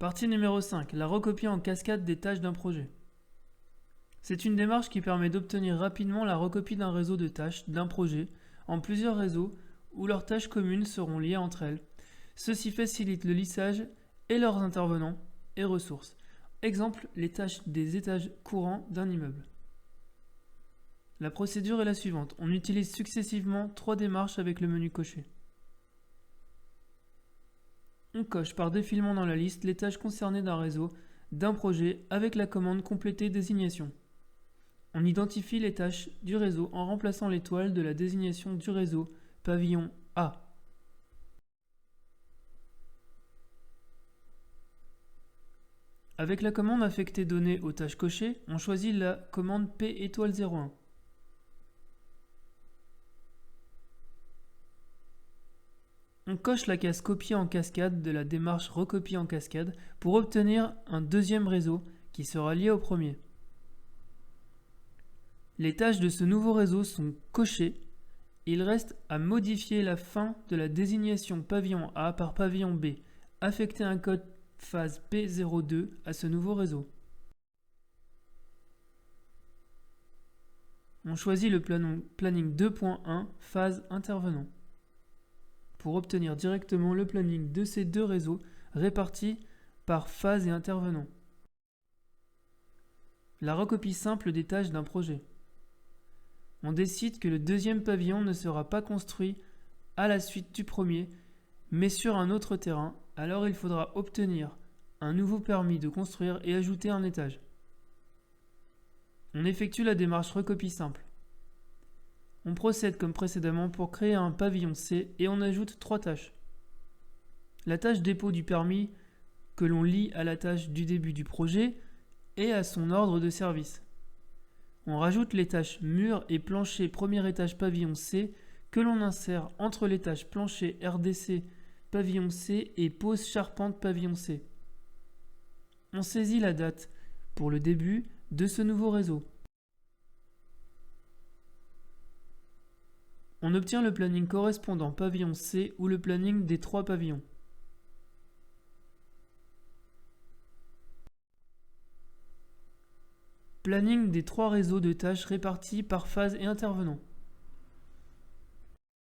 Partie numéro 5. La recopie en cascade des tâches d'un projet. C'est une démarche qui permet d'obtenir rapidement la recopie d'un réseau de tâches d'un projet en plusieurs réseaux où leurs tâches communes seront liées entre elles. Ceci facilite le lissage et leurs intervenants et ressources. Exemple, les tâches des étages courants d'un immeuble. La procédure est la suivante. On utilise successivement 3 démarches avec le menu cocher. On coche par défilement dans la liste les tâches concernées d'un réseau, d'un projet avec la commande compléter désignation. On identifie les tâches du réseau en remplaçant l'étoile de la désignation du réseau, pavillon A. Avec la commande affectée donnée aux tâches cochées, on choisit la commande P étoile 01. On coche la case copier en cascade de la démarche recopier en cascade pour obtenir un deuxième réseau qui sera lié au premier. Les tâches de ce nouveau réseau sont cochées. Il reste à modifier la fin de la désignation pavillon A par pavillon B, affecter un code phase P02 à ce nouveau réseau. On choisit le planning 2.1 phase intervenant pour obtenir directement le planning de ces deux réseaux répartis par phase et intervenant. La recopie simple des tâches d'un projet. On décide que le deuxième pavillon ne sera pas construit à la suite du premier, mais sur un autre terrain, alors il faudra obtenir un nouveau permis de construire et ajouter un étage. On effectue la démarche recopie simple. On procède comme précédemment pour créer un pavillon C et on ajoute 3 tâches. La tâche dépôt du permis que l'on lie à la tâche du début du projet et à son ordre de service. On rajoute les tâches mur et plancher premier étage pavillon C que l'on insère entre les tâches plancher RDC pavillon C et pose charpente pavillon C. On saisit la date pour le début de ce nouveau réseau. On obtient le planning correspondant pavillon C ou le planning des 3 pavillons. Planning des 3 réseaux de tâches répartis par phase et intervenant.